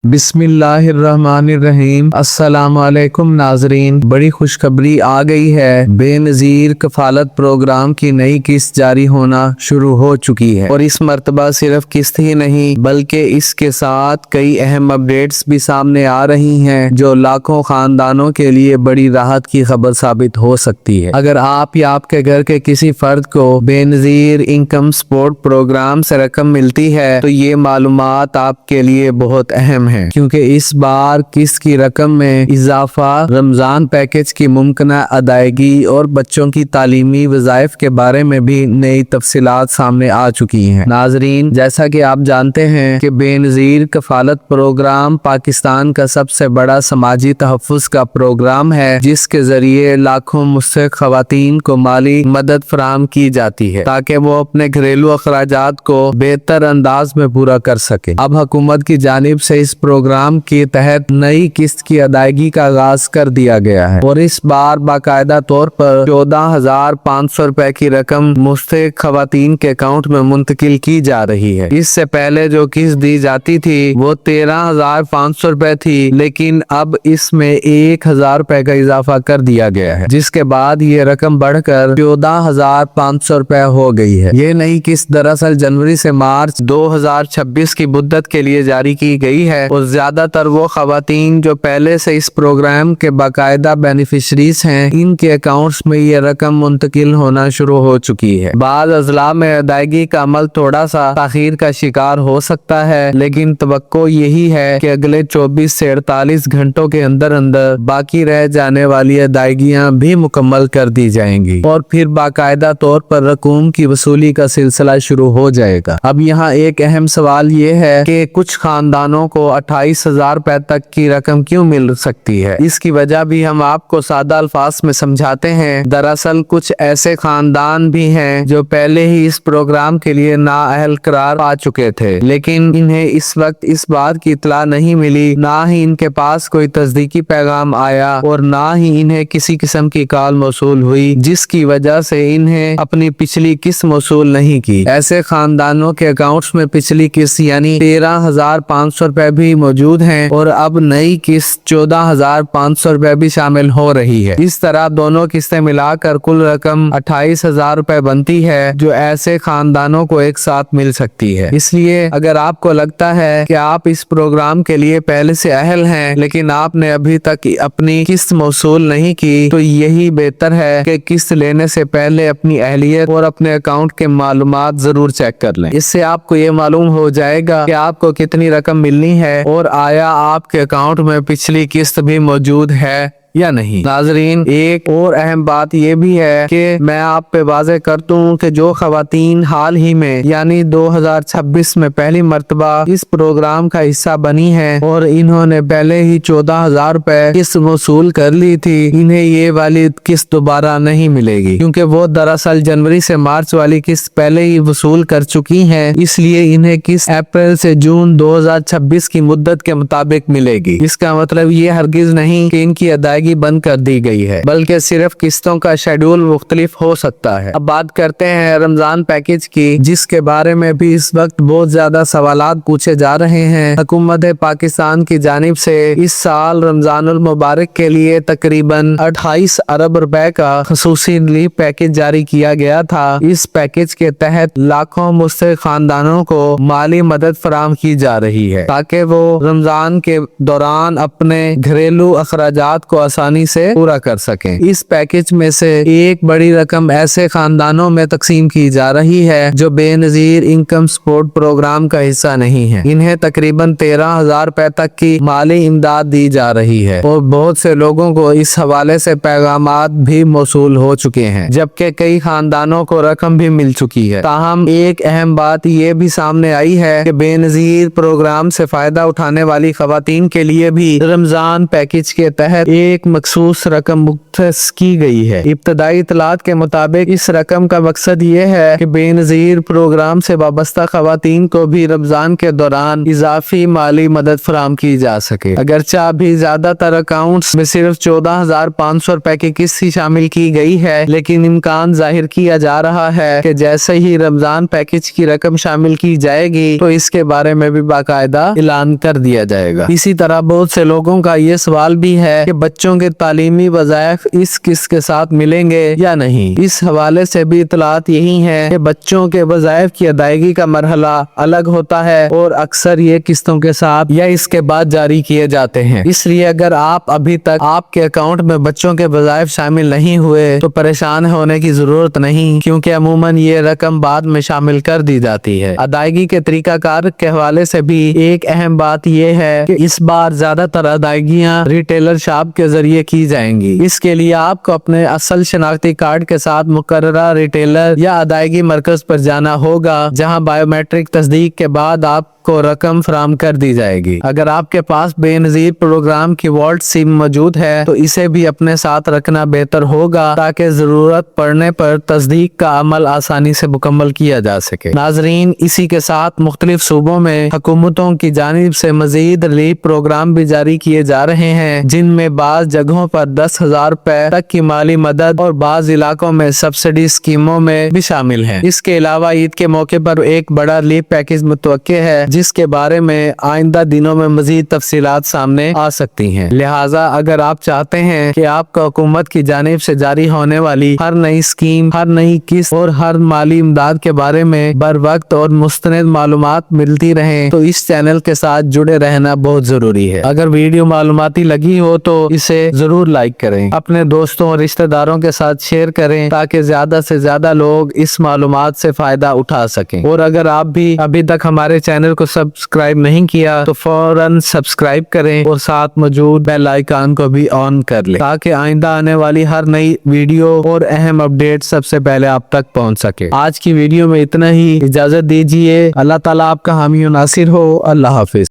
बिस्मिल्लाहिर्रहमानिर्रहीम। अस्सलाम वालेकुम नाजरीन, बड़ी खुशखबरी आ गई है। बेनज़ीर कफालत प्रोग्राम की नई किस्त जारी होना शुरू हो चुकी है और इस मर्तबा सिर्फ किस्त ही नहीं बल्कि इसके साथ कई अहम अपडेट्स भी सामने आ रही हैं जो लाखों खानदानों के लिए बड़ी राहत की खबर साबित हो सकती है। अगर आप या आपके घर के किसी फर्द को बेनज़ीर इनकम सपोर्ट प्रोग्राम से रकम मिलती है तो ये मालूमात आपके लिए बहुत अहम है, क्योंकि इस बार किस्त की रकम में इजाफा, रमजान पैकेज की मुमकिना अदायगी और बच्चों की तालीमी वज़ाइफ के बारे में भी नई तफसीलात सामने आ चुकी हैं। नाजरीन, जैसा कि आप जानते हैं कि बेनज़ीर कफालत प्रोग्राम पाकिस्तान का सबसे बड़ा समाजी तहफ़्फ़ुज़ का प्रोग्राम है जिसके जरिए लाखों मुस्तहिक़ ख़वातीन को माली मदद फराहम की जाती है ताकि वो अपने घरेलू अखराजात को बेहतर अंदाज में पूरा कर सके। अब हुकूमत की जानिब से इस प्रोग्राम के तहत नई किस्त की अदायगी का आगाज कर दिया गया है और इस बार बाकायदा तौर पर 14,500 रुपए की रकम मुस्तहिक़ खवातीन के अकाउंट में मुंतकिल की जा रही है। इससे पहले जो किस्त दी जाती थी वो 13,500 रुपए थी, लेकिन अब इसमें 1,000 रुपए का इजाफा कर दिया गया है, जिसके बाद ये रकम बढ़कर 14,500 रुपए हो गई है। ये नई किस्त दरअसल जनवरी से मार्च 2026 की मुद्दत के लिए जारी की गई है और ज्यादातर वो खवातीन जो पहले से इस प्रोग्राम के बाकायदा बेनिफिशरीज हैं, इनके अकाउंट्स में ये रकम मुंतकिल होना शुरू हो चुकी है। बाद अजला में अदायगी का अमल थोड़ा सा ताखीर का शिकार हो सकता है, लेकिन तवक्को यही है कि अगले 24 से 48 घंटों के अंदर अंदर बाकी रह जाने वाली अदायगियां भी मुकम्मल कर दी जाएंगी और फिर बाकायदा तौर पर रकूम की वसूली का सिलसिला शुरू हो जाएगा। अब यहाँ एक अहम सवाल ये है कि कुछ खानदानों को 28,000 रुपए तक की रकम क्यों मिल सकती है। इसकी वजह भी हम आपको सादा अल्फाज में समझाते हैं। दरअसल कुछ ऐसे खानदान भी हैं जो पहले ही इस प्रोग्राम के लिए नाअहल करार पा चुके थे, लेकिन इन्हें इस वक्त इस बात की इत्तला नहीं मिली, ना ही इनके पास कोई तस्दीकी पैगाम आया और ना ही इन्हें किसी किस्म की कॉल मौसूल हुई, जिसकी वजह से इन्हें अपनी पिछली किस्त मौसूल नहीं की। ऐसे खानदानों के अकाउंट्स में पिछली किस्त यानी 13,500 रुपए भी मौजूद हैं और अब नई किस्त 14,500 रुपए भी शामिल हो रही है। इस तरह दोनों किस्तें मिलाकर कुल रकम 28,000 रुपए बनती है जो ऐसे खानदानों को एक साथ मिल सकती है। इसलिए अगर आपको लगता है कि आप इस प्रोग्राम के लिए पहले से अहल हैं लेकिन आपने अभी तक अपनी किस्त मौसूल नहीं की, तो यही बेहतर है कि किस्त लेने से पहले अपनी अहलियत और अपने अकाउंट के मालूमात जरूर चेक कर लें। इससे आपको ये मालूम हो जाएगा कि आपको कितनी रकम मिलनी है और आया आपके अकाउंट में पिछली किस्त भी मौजूद है या नहीं। नाजरीन, एक और अहम बात यह भी है कि मैं आप पे वाज़ेह कर दूं कि जो खवातीन हाल ही में यानी 2026 में पहली मर्तबा इस प्रोग्राम का हिस्सा बनी है और इन्होंने पहले ही 14,000 रुपए किस्त वसूल कर ली थी, इन्हें ये वाली किस्त दोबारा नहीं मिलेगी, क्योंकि वो दरअसल जनवरी से मार्च वाली किस्त पहले ही वसूल कर चुकी है। इसलिए इन्हें किस्त अप्रैल से जून 2026 की मुद्दत के मुताबिक मिलेगी। इसका मतलब ये हरगिज नहीं कि इनकी अदायगी बंद कर दी गई है, बल्कि सिर्फ किस्तों का शेड्यूल मुख्तलिफ हो सकता है। अब बात करते हैं रमजान पैकेज की, जिसके बारे में भी इस वक्त बहुत ज्यादा सवालात पूछे जा रहे हैं। हुकूमत पाकिस्तान की जानिब से इस साल रमजानुल मुबारक के लिए तकरीबन 28 अरब रुपए का खसूसी रिलीफ पैकेज जारी किया गया था। इस पैकेज के तहत लाखों मुस्तहिक़ खानदानों को माली मदद फराहम की जा रही है ताकि वो रमजान के दौरान अपने घरेलू अखराजात को आसानी से पूरा कर सकें। इस पैकेज में से एक बड़ी रकम ऐसे खानदानों में तकसीम की जा रही है जो बेनज़ीर इनकम सपोर्ट प्रोग्राम का हिस्सा नहीं है। इन्हें तकरीबन 13,000 रुपए तक की माली इमदाद दी जा रही है और बहुत से लोगों को इस हवाले से पैगामात भी मौसूल हो चुके हैं, जबकि कई खानदानों को रकम भी मिल चुकी है। ताहम एक अहम बात ये भी सामने आई है कि बेनज़ीर प्रोग्राम से फायदा उठाने वाली खवातीन के लिए भी रमजान पैकेज के तहत एक एक मखसूस रकम मुख्तस की गई है। इब्तदाई इतलात के मुताबिक इस रकम का मकसद ये है कि बेनज़ीर प्रोग्राम से वाबस्ता खवातीन को भी रमजान के दौरान इजाफी माली मदद फराम की जा सके। अगरचे अभी ज्यादातर अकाउंट्स में सिर्फ 14,500 रुपए की किस्त ही शामिल की गई है, लेकिन इम्कान जाहिर किया जा रहा है कि जैसे ही रमजान पैकेज की रकम शामिल की जाएगी तो इसके बारे में भी बाकायदा ऐलान कर दिया जाएगा। इसी तरह बहुत से लोगों का ये सवाल भी है कि बच्चों के तालीमी वज़ाइफ इस किस्त के साथ मिलेंगे या नहीं। इस हवाले से भी इतलात यही है कि बच्चों के वज़ाइफ की अदायगी का मरहला अलग होता है और अक्सर ये किस्तों के साथ या इसके बाद जारी किए जाते हैं। इसलिए अगर आप अभी तक आपके अकाउंट में बच्चों के वज़ाइफ शामिल नहीं हुए तो परेशान होने की जरूरत नहीं, क्योंकि अमूमन ये रकम बाद में शामिल कर दी जाती है। अदायगी के तरीकाकार के हवाले से भी एक अहम बात यह है कि इस बार ज्यादातर अदायगियां रिटेलर शॉप के जरिए की जाएंगी। इसके लिए आपको अपने असल शनाख्ती कार्ड के साथ मुकर्ररा रिटेलर या अदायगी मरकज पर जाना होगा, जहां बायोमेट्रिक तस्दीक के बाद आप को रकम फराम कर दी जाएगी। अगर आपके पास बेनज़ीर प्रोग्राम की वॉल्ट सिम मौजूद है तो इसे भी अपने साथ रखना बेहतर होगा, ताकि जरूरत पड़ने पर तस्दीक का अमल आसानी से मुकम्मल किया जा सके। नाजरीन, इसी के साथ मुख्तलिफ सूबों में हुकूमतों की जानिब से मजीद रिलीफ प्रोग्राम भी जारी किए जा रहे हैं, जिनमें बाज जगहों पर 10,000 रुपए तक की माली मदद और बाज इलाकों में सब्सिडी स्कीमों में भी शामिल है। इसके अलावा ईद के मौके पर एक बड़ा रिलीफ पैकेज मुतवक्के है, जिसके बारे में आइंदा दिनों में मजीद तफसीलात सामने आ सकती हैं। लिहाजा अगर आप चाहते हैं कि आपको हुकूमत की जानिब से जारी होने वाली हर नई स्कीम, हर नई किस्त और हर माली इमदाद के बारे में बर वक्त और मुस्तनद मालूमात मिलती रहें, तो इस चैनल के साथ जुड़े रहना बहुत जरूरी है। अगर वीडियो मालूमाती लगी हो तो इसे जरूर लाइक करें, अपने दोस्तों और रिश्तेदारों के साथ शेयर करें, ताकि ज्यादा से ज्यादा लोग इस मालूमात से फायदा उठा सकें। और अगर आप भी अभी तक हमारे चैनल को सब्सक्राइब नहीं किया तो फौरन सब्सक्राइब करें और साथ मौजूद बेल आइकन को भी ऑन कर लें, ताकि आइंदा आने वाली हर नई वीडियो और अहम अपडेट सबसे पहले आप तक पहुंच सके। आज की वीडियो में इतना ही, इजाजत दीजिए। अल्लाह ताला आपका हामी और नासिर हो। अल्लाह हाफिज।